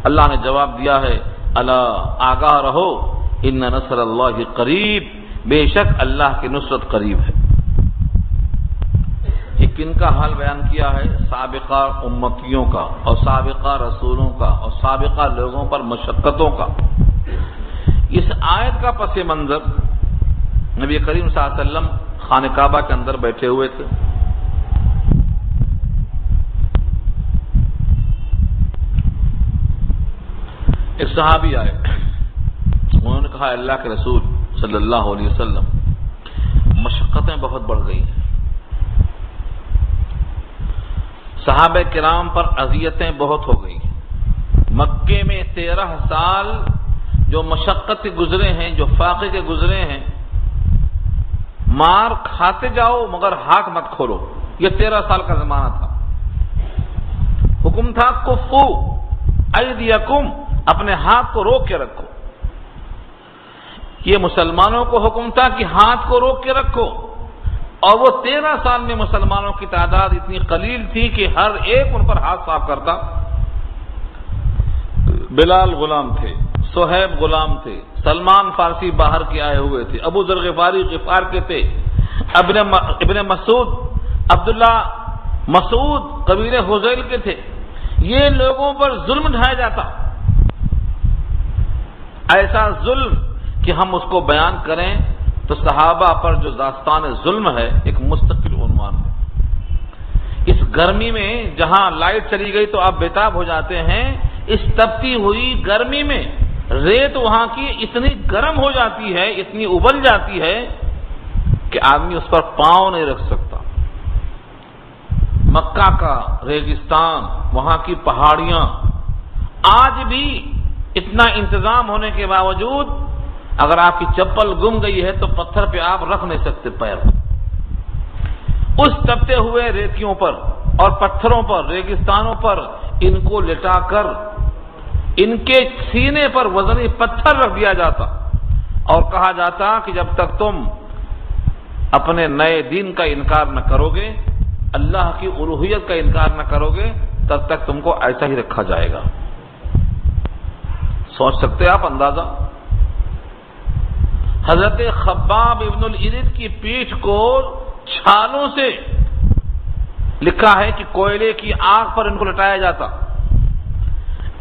اللہ نے جواب دیا ہے، الا، آگاہ رہو، ان نصر اللہ قریب، بے شک اللہ کی نصرت قریب ہے. یہ کن کا حال بیان کیا ہے؟ سابقہ امتیوں کا اور سابقہ رسولوں کا اور سابقہ لوگوں پر مشقتوں کا. اس آیت کا پس منظر نبی کریم صلی اللہ علیہ وسلم خانہ کعبہ کے اندر بیٹھے ہوئے تھے. ایک صحابی آئے، انہوں نے کہا اللہ کے رسول صلی اللہ علیہ وسلم، مشقتیں بہت بڑھ گئی ہیں، صحابہ کرام پر اذیتیں بہت ہو گئی ہیں. مکے میں 13 سال جو مشقت گزرے ہیں، جو فاقے کے گزرے ہیں، مار کھاتے جاؤ مگر ہاتھ مت کھولو. یہ 13 سال کا زمانہ تھا. حکم تھا کفو ایدیکم، اپنے ہاتھ کو روک کے رکھو. یہ مسلمانوں کو حکم تھا کہ ہاتھ کو روک کے رکھو، اور وہ 13 سال میں مسلمانوں کی تعداد اتنی قلیل تھی کہ ہر ایک ان پر ہاتھ صاف کرتا. بلال غلام تھے، صہیب غلام تھے، سلمان فارسی باہر کے آئے ہوئے تھے، ابو ذر غفاری غفار کے تھے، ابن مسعود عبداللہ مسعود قبیلہ حذیل کے تھے. یہ لوگوں پر ظلم ڈھایا جاتا، ایسا ظلم کہ ہم اس کو بیان کریں تو صحابہ پر جو داستان ظلم ہے ایک مستقل عنوان ہے. اس گرمی میں جہاں لائٹ چلی گئی تو آپ بےتاب ہو جاتے ہیں، اس تپتی ہوئی گرمی میں ریت وہاں کی اتنی گرم ہو جاتی ہے، اتنی ابل جاتی ہے کہ آدمی اس پر پاؤں نہیں رکھ سکتا. مکہ کا ریگستان، وہاں کی پہاڑیاں، آج بھی اتنا انتظام ہونے کے باوجود اگر آپ کی چپل گم گئی ہے تو پتھر پہ آپ رکھ نہیں سکتے پیر. اس تپتے ہوئے ریتیوں پر اور پتھروں پر، ریگستانوں پر ان کو لٹا کر ان کے سینے پر وزنی پتھر رکھ دیا جاتا اور کہا جاتا کہ جب تک تم اپنے نئے دین کا انکار نہ کرو گے، اللہ کی الوہیت کا انکار نہ کرو گے، تب تک تم کو ایسا ہی رکھا جائے گا. سوچ سکتے آپ اندازہ؟ حضرت خباب ابن الارد کی پیٹھ کو چھالوں سے لکھا ہے کہ کوئلے کی آگ پر ان کو لٹایا جاتا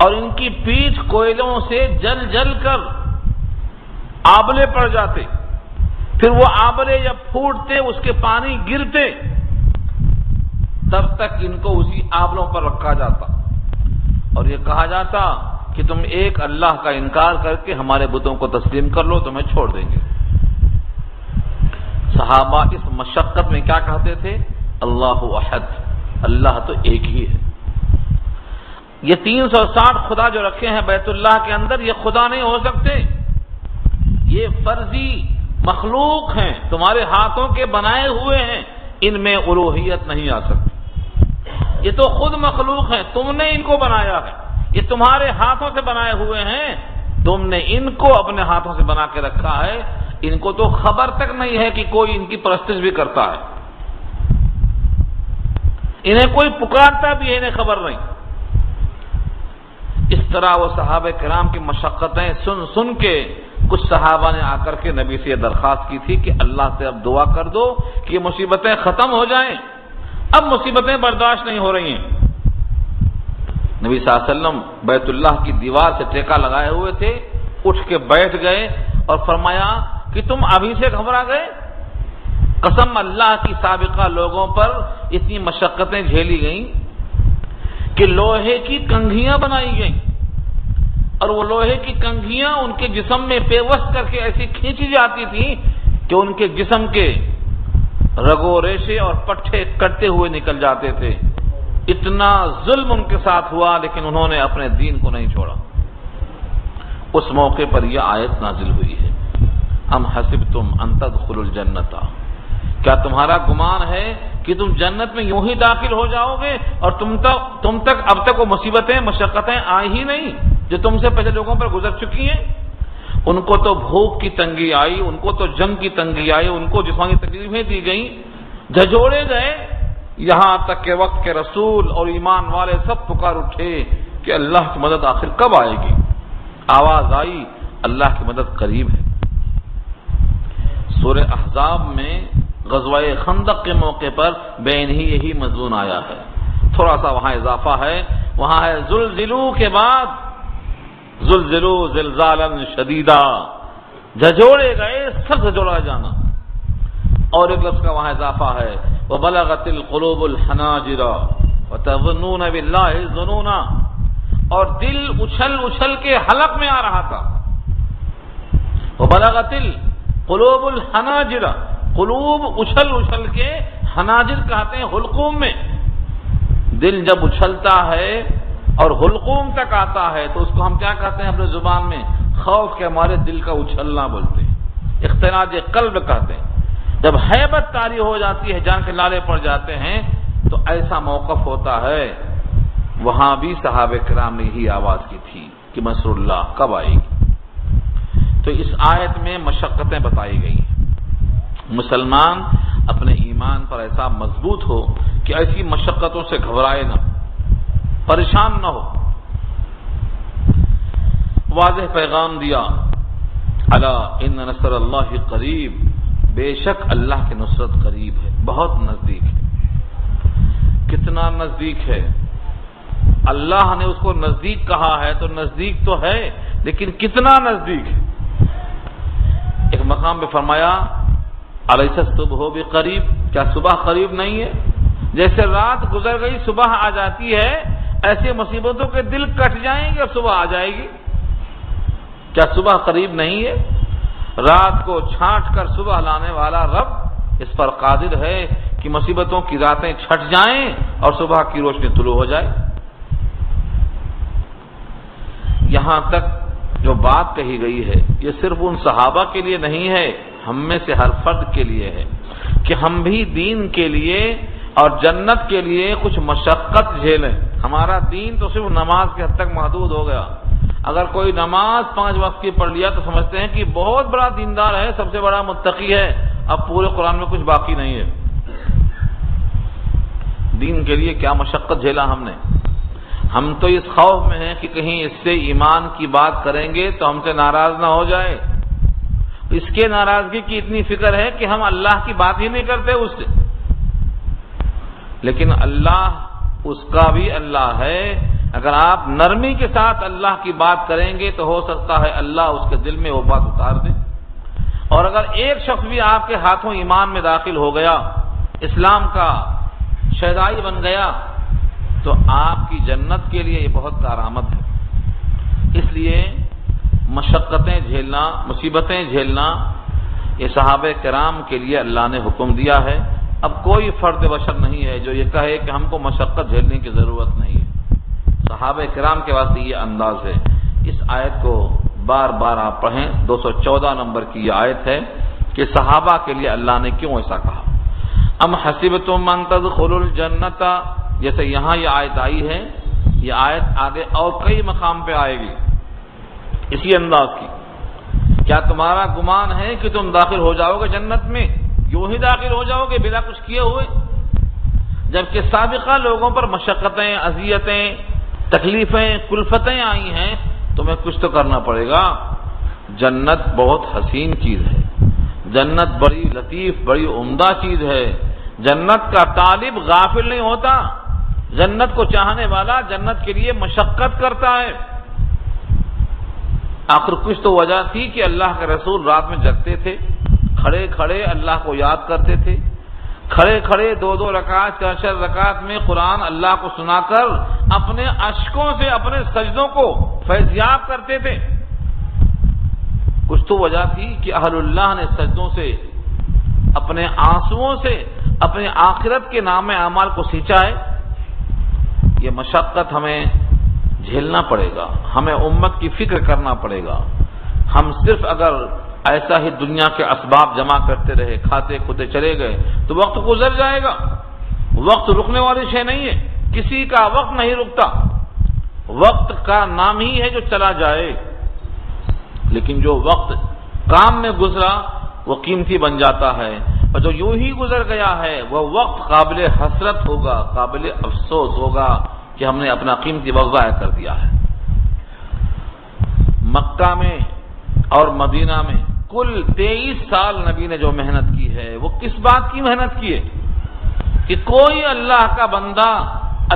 اور ان کی پیٹھ کوئلوں سے جل جل کر آبلے پڑ جاتے، پھر وہ آبلے جب پھوٹتے اس کے پانی گرتے، تب تک ان کو اسی آبلوں پر رکھا جاتا اور یہ کہا جاتا کہ تم ایک اللہ کا انکار کر کے ہمارے بتوں کو تسلیم کر لو، تمہیں چھوڑ دیں گے. صحابہ اس مشقت میں کیا کہتے تھے؟ اللہ احد، اللہ تو ایک ہی ہے. یہ 360 خدا جو رکھے ہیں بیت اللہ کے اندر، یہ خدا نہیں ہو سکتے، یہ فرضی مخلوق ہیں، تمہارے ہاتھوں کے بنائے ہوئے ہیں، ان میں الوہیت نہیں آ سکتی. یہ تو خود مخلوق ہیں، تم نے ان کو بنایا ہے، یہ تمہارے ہاتھوں سے بنائے ہوئے ہیں، تم نے ان کو اپنے ہاتھوں سے بنا کے رکھا ہے، ان کو تو خبر تک نہیں ہے کہ کوئی ان کی پرستش بھی کرتا ہے، انہیں کوئی پکارتا بھی ہے، انہیں خبر نہیں. اس طرح وہ صحابہ کرام کی مشقتیں سن سن کے کچھ صحابہ نے آ کر کے نبی سے یہ درخواست کی تھی کہ اللہ سے اب دعا کر دو کہ یہ مصیبتیں ختم ہو جائیں، اب مصیبتیں برداشت نہیں ہو رہی ہیں. نبی صلی اللہ علیہ وسلم بیت اللہ کی دیوار سے ٹیکا لگائے ہوئے تھے، اٹھ کے بیٹھ گئے اور فرمایا کہ تم ابھی سے گھبرا گئے؟ قسم اللہ کی سابقہ لوگوں پر اتنی مشقتیں جھیلی گئیں کہ لوہے کی کنگھیاں بنائی گئیں اور وہ لوہے کی کنگھیاں ان کے جسم میں پیوست کر کے ایسی کھینچی جاتی تھیں کہ ان کے جسم کے رگو ریشے اور پٹھے کٹتے ہوئے نکل جاتے تھے. اتنا ظلم ان کے ساتھ ہوا لیکن انہوں نے اپنے دین کو نہیں چھوڑا. اس موقع پر یہ آیت نازل ہوئی ہے، ام حسبتم ان تدخلوا الجنۃ، کیا تمہارا گمان ہے کہ تم جنت میں یوں ہی داخل ہو جاؤ گے اور تم تک اب تک وہ مصیبتیں مشقتیں آئی ہی نہیں جو تم سے پہلے لوگوں پر گزر چکی ہیں؟ ان کو تو بھوک کی تنگی آئی، ان کو تو جنگ کی تنگی آئی، ان کو جسمانی تکلیفیں دی گئیں، جھجوڑے گئے، یہاں تک کہ وقت کے رسول اور ایمان والے سب پکار اٹھے کہ اللہ کی مدد آخر کب آئے گی؟ آواز آئی اللہ کی مدد قریب ہے. سورہ احزاب میں غزوہ خندق کے موقع پر بین ہی یہی مضمون آیا ہے، تھوڑا سا وہاں اضافہ ہے، وہاں ہے زلزلوا کے بعد زلزلوا زلزالا شدیدا، جھجوڑے گئے، سب جھجوڑا جانا. اور ایک لفظ کا وہاں اضافہ ہے وَبَلَغَتِ الْقُلُوبُ الْحَنَاجِرَ وَتَظُنُّونَ بِاللَّهِ الظُّنُونَ، اور دل اچھل اچھل کے حلق میں آ رہا تھا. وَبَلَغَتِ الْقُلُوبُ الْحَنَاجِرَ، قلوب اچھل اچھل کے، حناجر کہتے ہیں حلقوم میں. دل جب اچھلتا ہے اور حلقوم تک آتا ہے تو اس کو ہم کیا کہتے ہیں اپنے زبان میں؟ خوف کے ہمارے دل کا اچھلنا بولتے ہیں، اختراج قلب کہتے ہیں. جب ہیبت طاری ہو جاتی ہے، جان کے لالے پڑ جاتے ہیں، تو ایسا موقف ہوتا ہے. وہاں بھی صحابہ کرام نے یہی آواز کی تھی کہ نصر اللہ کب آئے گی. تو اس آیت میں مشقتیں بتائی گئی ہیں. مسلمان اپنے ایمان پر ایسا مضبوط ہو کہ ایسی مشقتوں سے گھبرائے نہ، پریشان نہ ہو. واضح پیغام دیا، الا ان نصر اللہ قریب، بے شک اللہ کی نصرت قریب ہے، بہت نزدیک ہے۔ کتنا نزدیک ہے؟ اللہ نے اس کو نزدیک کہا ہے تو نزدیک تو ہے، لیکن کتنا نزدیک ہے؟ ایک مقام پہ فرمایا الیس الصبح بقریب، کیا صبح قریب نہیں ہے؟ جیسے رات گزر گئی صبح آ جاتی ہے، ایسے مصیبتوں کے دل کٹ جائیں گے اور صبح آ جائے گی۔ کیا صبح قریب نہیں ہے؟ رات کو چھانٹ کر صبح لانے والا رب اس پر قادر ہے کہ مصیبتوں کی راتیں چھٹ جائیں اور صبح کی روشنی طلوع ہو جائے۔ یہاں تک جو بات کہی گئی ہے یہ صرف ان صحابہ کے لیے نہیں ہے، ہم میں سے ہر فرد کے لیے ہے کہ ہم بھی دین کے لیے اور جنت کے لیے کچھ مشقت جھیلیں۔ ہمارا دین تو صرف نماز کے حد تک محدود ہو گیا۔ اگر کوئی نماز 5 وقت کی پڑھ لیا تو سمجھتے ہیں کہ بہت بڑا دیندار ہے، سب سے بڑا متقی ہے، اب پورے قرآن میں کچھ باقی نہیں ہے۔ دین کے لیے کیا مشقت جھیلا ہم نے۔ ہم تو اس خوف میں ہیں کہ کہیں اس سے ایمان کی بات کریں گے تو ہم سے ناراض نہ ہو جائے، اس کے ناراضگی کی اتنی فکر ہے کہ ہم اللہ کی بات ہی نہیں کرتے اس سے۔ لیکن اللہ اس کا بھی اللہ ہے، اگر آپ نرمی کے ساتھ اللہ کی بات کریں گے تو ہو سکتا ہے اللہ اس کے دل میں وہ بات اتار دے۔ اور اگر ایک شخص بھی آپ کے ہاتھوں ایمان میں داخل ہو گیا، اسلام کا شہدائی بن گیا، تو آپ کی جنت کے لیے یہ بہت کارآمد ہے۔ اس لیے مشقتیں جھیلنا، مصیبتیں جھیلنا، یہ صحابہ کرام کے لیے اللہ نے حکم دیا ہے۔ اب کوئی فرد بشر نہیں ہے جو یہ کہے کہ ہم کو مشقت جھیلنے کی ضرورت نہیں ہے۔ صحابہ کرام کے واسطے یہ انداز ہے۔ اس آیت کو بار بار آپ پڑھیں، 214 نمبر کی یہ آیت ہے کہ صحابہ کے لیے اللہ نے کیوں ایسا کہا۔ ام حسبتم ان تدخلوا الجنۃ، جیسے یہاں یہ آیت آئی ہے، یہ آیت آگے اور کئی مقام پہ آئے گی اسی انداز کی۔ کیا تمہارا گمان ہے کہ تم داخل ہو جاؤ گے جنت میں، یوں ہی داخل ہو جاؤ گے بلا کچھ کیے ہوئے؟ جبکہ سابقہ لوگوں پر مشقتیں، اذیتیں، تکلیفیں، کلفتیں آئی ہیں، تمہیں کچھ تو کرنا پڑے گا۔ جنت بہت حسین چیز ہے، جنت بڑی لطیف، بڑی عمدہ چیز ہے۔ جنت کا طالب غافل نہیں ہوتا، جنت کو چاہنے والا جنت کے لیے مشقت کرتا ہے۔ آخر کچھ تو وجہ تھی کہ اللہ کے رسول رات میں جگتے تھے، کھڑے کھڑے اللہ کو یاد کرتے تھے، کھڑے کھڑے 2 رکعت 4 رکعت میں قرآن اللہ کو سنا کر اپنے اشکوں سے اپنے سجدوں کو فیضیاب کرتے تھے۔ کچھ تو وجہ تھی کہ اہل اللہ نے سجدوں سے، اپنے آنسوؤں سے اپنے آخرت کے نام اعمال کو سینچا ہے۔ یہ مشقت ہمیں جھیلنا پڑے گا، ہمیں امت کی فکر کرنا پڑے گا۔ ہم صرف اگر ایسا ہی دنیا کے اسباب جمع کرتے رہے، کھاتے کھوتے چلے گئے تو وقت گزر جائے گا۔ وقت رکنے والی شے نہیں ہے، کسی کا وقت نہیں رکتا، وقت کا نام ہی ہے جو چلا جائے، لیکن جو وقت کام میں گزرا وہ قیمتی بن جاتا ہے، اور جو یوں ہی گزر گیا ہے وہ وقت قابل حسرت ہوگا، قابل افسوس ہوگا کہ ہم نے اپنا قیمتی وقت ضائع کر دیا ہے۔ مکہ میں اور مدینہ میں کل 23 سال نبی نے جو محنت کی ہے وہ کس بات کی محنت کی ہے؟ کہ کوئی اللہ کا بندہ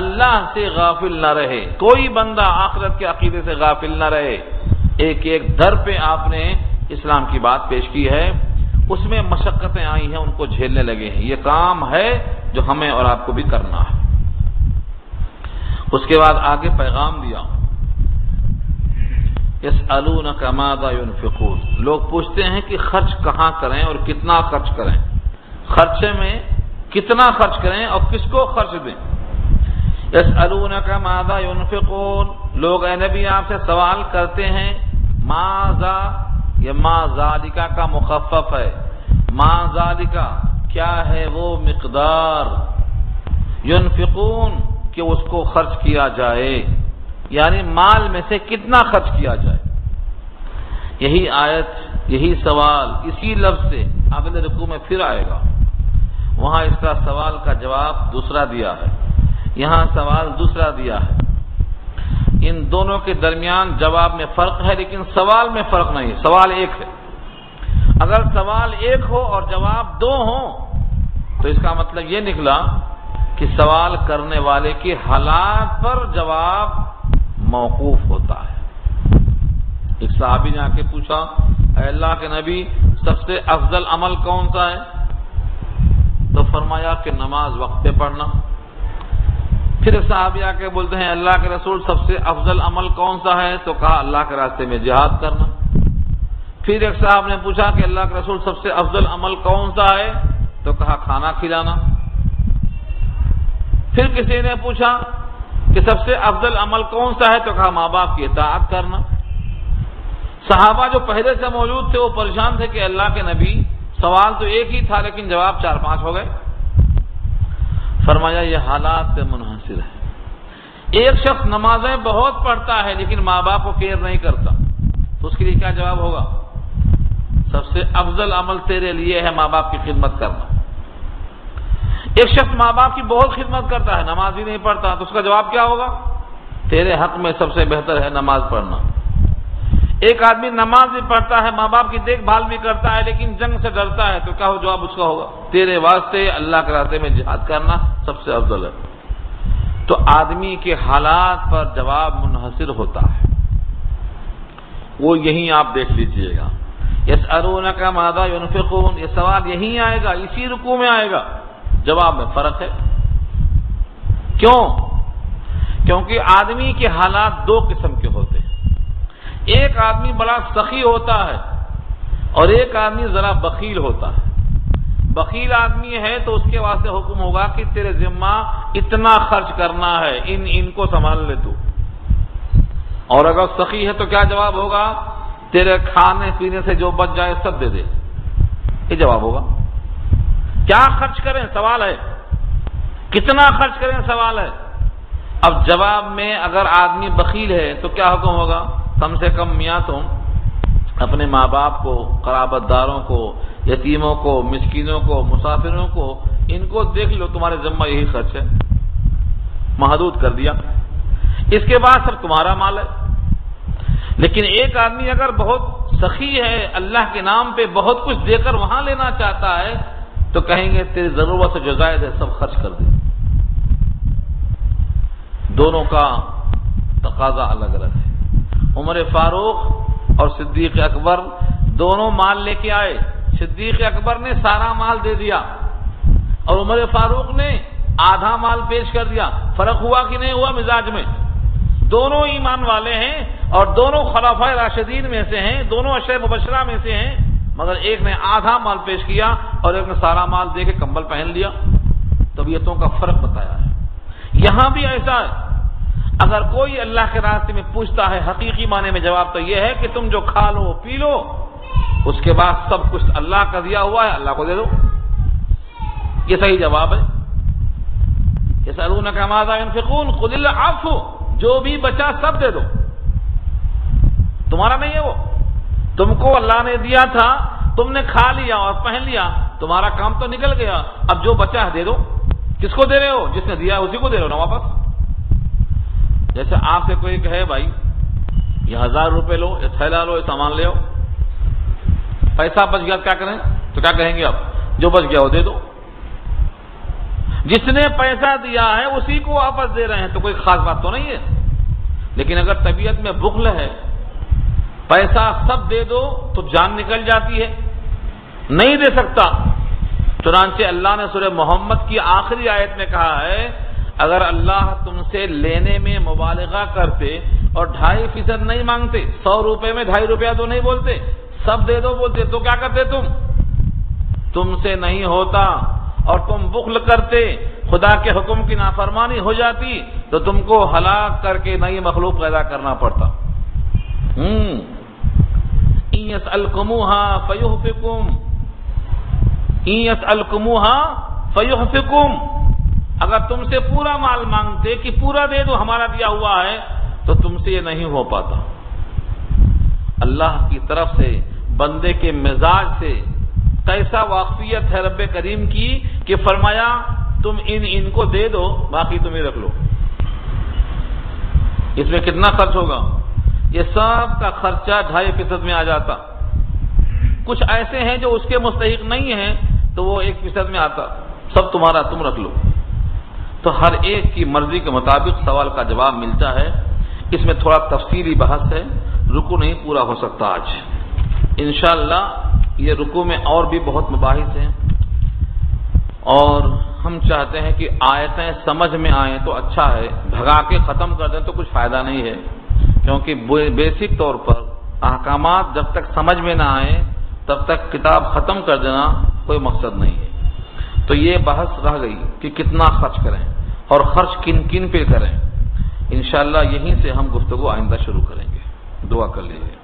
اللہ سے غافل نہ رہے، کوئی بندہ آخرت کے عقیدے سے غافل نہ رہے۔ ایک ایک در پہ آپ نے اسلام کی بات پیش کی ہے، اس میں مشقتیں آئی ہیں، ان کو جھیلنے لگے ہیں۔ یہ کام ہے جو ہمیں اور آپ کو بھی کرنا ہے۔ اس کے بعد آگے پیغام دیا، یسألونک ماذا ينفقون، لوگ پوچھتے ہیں کہ خرچ کہاں کریں اور کتنا خرچ کریں، خرچے میں کتنا خرچ کریں اور کس کو خرچ دیں۔ یسألونک ماذا ينفقون، لوگ اے نبی آپ سے سوال کرتے ہیں، ماذا، یہ ما ذالکا کا مخفف ہے، ما ذالکا کیا ہے وہ مقدار، ينفقون کہ اس کو خرچ کیا جائے، یعنی مال میں سے کتنا خرچ کیا جائے۔ یہی آیت، یہی سوال اسی لفظ سے اگلے رکوع میں پھر آئے گا۔ وہاں اس کا سوال کا جواب دوسرا دیا ہے، یہاں سوال دوسرا دیا ہے۔ ان دونوں کے درمیان جواب میں فرق ہے لیکن سوال میں فرق نہیں ہے، سوال ایک ہے۔ اگر سوال ایک ہو اور جواب دو ہوں تو اس کا مطلب یہ نکلا کہ سوال کرنے والے کی حالات پر جواب موقوف ہوتا ہے۔ ایک صحابی نے آ کے پوچھا، اے اللہ کے نبی سب سے افضل عمل کون سا ہے؟ تو فرمایا کہ نماز وقت پہ پڑھنا۔ پھر صحابی آ کے بولتے ہیں اللہ کے رسول سب سے افضل عمل کون سا ہے؟ تو کہا اللہ کے راستے میں جہاد کرنا۔ پھر ایک صاحب نے پوچھا کہ اللہ کے رسول سب سے افضل عمل کون سا ہے؟ تو کہا کھانا کھلانا۔ پھر کسی نے پوچھا کہ سب سے افضل عمل کون سا ہے؟ تو کہا ماں باپ کی اطاعت کرنا۔ صحابہ جو پہلے سے موجود تھے وہ پریشان تھے کہ اللہ کے نبی سوال تو ایک ہی تھا لیکن جواب 4-5 ہو گئے۔ فرمایا یہ حالات سے منحصر ہے۔ ایک شخص نمازیں بہت پڑھتا ہے لیکن ماں باپ کو کیئر نہیں کرتا تو اس کے لیے کیا جواب ہوگا؟ سب سے افضل عمل تیرے لیے ہے ماں باپ کی خدمت کرنا۔ ایک شخص ماں باپ کی بہت خدمت کرتا ہے، نماز ہی نہیں پڑھتا تو اس کا جواب کیا ہوگا؟ تیرے حق میں سب سے بہتر ہے نماز پڑھنا۔ ایک آدمی نماز بھی پڑھتا ہے، ماں باپ کی دیکھ بھال بھی کرتا ہے لیکن جنگ سے ڈرتا ہے تو کیا ہو جواب اس کا ہوگا؟ تیرے واسطے اللہ کے راستے میں جہاد کرنا سب سے افضل ہے۔ تو آدمی کے حالات پر جواب منحصر ہوتا ہے، وہ یہی آپ دیکھ لیجئے گا۔ یسألونک ماذا ينفقون، یہ سوال یہی آئے گا، اسی رکوع میں آئے گا، جواب میں فرق ہے۔ کیوں؟ کیونکہ آدمی کے حالات دو قسم کے ہوتے ہیں۔ ایک آدمی بڑا سخی ہوتا ہے اور ایک آدمی ذرا بخیل ہوتا ہے۔ بخیل آدمی ہے تو اس کے واسطے حکم ہوگا کہ تیرے ذمہ اتنا خرچ کرنا ہے، ان کو سنبھال لے تو۔ اور اگر سخی ہے تو کیا جواب ہوگا؟ تیرے کھانے پینے سے جو بچ جائے سب دے دے، یہ جواب ہوگا۔ کیا خرچ کریں سوال ہے، کتنا خرچ کریں سوال ہے۔ اب جواب میں اگر آدمی بخیل ہے تو کیا حکم ہوگا؟ کم سے کم میاں تم اپنے ماں باپ کو، قرابت داروں کو، یتیموں کو، مسکینوں کو، مسافروں کو، ان کو دیکھ لو، تمہارے ذمہ یہی خرچ ہے، محدود کر دیا، اس کے بعد سب تمہارا مال ہے۔ لیکن ایک آدمی اگر بہت سخی ہے، اللہ کے نام پہ بہت کچھ دے کر وہاں لینا چاہتا ہے تو کہیں گے تیری ضرورت سے جو زائد ہے سب خرچ کر دے۔ دونوں کا تقاضا الگ الگ ہے۔ عمر فاروق اور صدیق اکبر دونوں مال لے کے آئے، صدیق اکبر نے سارا مال دے دیا اور عمر فاروق نے آدھا مال پیش کر دیا۔ فرق ہوا کہ نہیں ہوا مزاج میں؟ دونوں ایمان والے ہیں اور دونوں خلفائے راشدین میں سے ہیں، دونوں عشرہ مبشرہ میں سے ہیں، مگر ایک نے آدھا مال پیش کیا اور ایک نے سارا مال دے کے کمبل پہن لیا۔ طبیعتوں کا فرق بتایا ہے۔ یہاں بھی ایسا ہے، اگر کوئی اللہ کے راستے میں پوچھتا ہے حقیقی معنی میں جواب تو یہ ہے کہ تم جو کھا لو پی لو، اس کے بعد سب کچھ اللہ کا دیا ہوا ہے، اللہ کو دے دو، یہ صحیح جواب ہے۔ یسألونک ماذا ينفقون قل العفو، جو بھی بچا سب دے دو، تمہارا نہیں ہے وہ، تم کو اللہ نے دیا تھا، تم نے کھا لیا اور پہن لیا، تمہارا کام تو نکل گیا، اب جو بچا ہے دے دو۔ کس کو دے رہے ہو؟ جس نے دیا اسی کو دے رہے ہو نا واپس۔ جیسے آپ سے کوئی کہے بھائی یہ 1000 روپے لو، یہ تھیلا لو، یہ سامان لے آؤ، پیسہ بچ گیا کیا کریں؟ تو کیا کہیں گے آپ؟ جو بچ گیا وہ دے دو۔ جس نے پیسہ دیا ہے اسی کو واپس دے رہے ہیں تو کوئی خاص بات تو نہیں ہے۔ لیکن اگر طبیعت میں بخل ہے، پیسہ سب دے دو تو جان نکل جاتی ہے، نہیں دے سکتا۔ چنانچہ اللہ نے سورہ محمد کی آخری آیت میں کہا ہے اگر اللہ تم سے لینے میں مبالغہ کرتے اور 2.5% نہیں مانگتے، 100 روپے میں 2.5 روپیہ تو نہیں بولتے، سب دے دو بولتے، تو کیا کرتے تم سے نہیں ہوتا اور تم بخل کرتے، خدا کے حکم کی نافرمانی ہو جاتی تو تم کو ہلاک کر کے نئی مخلوق پیدا کرنا پڑتا۔ إِن يَسْأَلْكُمُوهَا فَيُحْفِكُمْ، اگر تم سے پورا مال مانگتے کہ پورا دے دو ہمارا دیا ہوا ہے تو تم سے یہ نہیں ہو پاتا۔ اللہ کی طرف سے بندے کے مزاج سے کیسا واقفیت ہے رب کریم کی کہ فرمایا تم ان کو دے دو، باقی تم ہی رکھ لو۔ اس میں کتنا خرچ ہوگا؟ یہ سب کا خرچہ 2.5% میں آ جاتا. کچھ ایسے ہیں جو اس کے مستحق نہیں ہیں تو وہ 1% میں آتا. سب تمہارا، تم رکھ لو. تو ہر ایک کی مرضی کے مطابق سوال کا جواب ملتا ہے. اس میں تھوڑا تفصیلی بحث ہے، رکوع نہیں پورا ہو سکتا آج. انشاءاللہ یہ رکوع میں اور بھی بہت مباحث ہیں، اور ہم چاہتے ہیں کہ آیتیں سمجھ میں آئیں تو اچھا ہے، بھگا کے ختم کر دیں تو کچھ فائدہ نہیں ہے، کیونکہ بیسک طور پر احکامات جب تک سمجھ میں نہ آئیں تب تک کتاب ختم کر دینا کوئی مقصد نہیں ہے. تو یہ بحث رہ گئی کہ کتنا خرچ کریں اور خرچ کن کن پہ کریں. انشاءاللہ یہیں سے ہم گفتگو آئندہ شروع کریں گے. دعا کر لیجیے.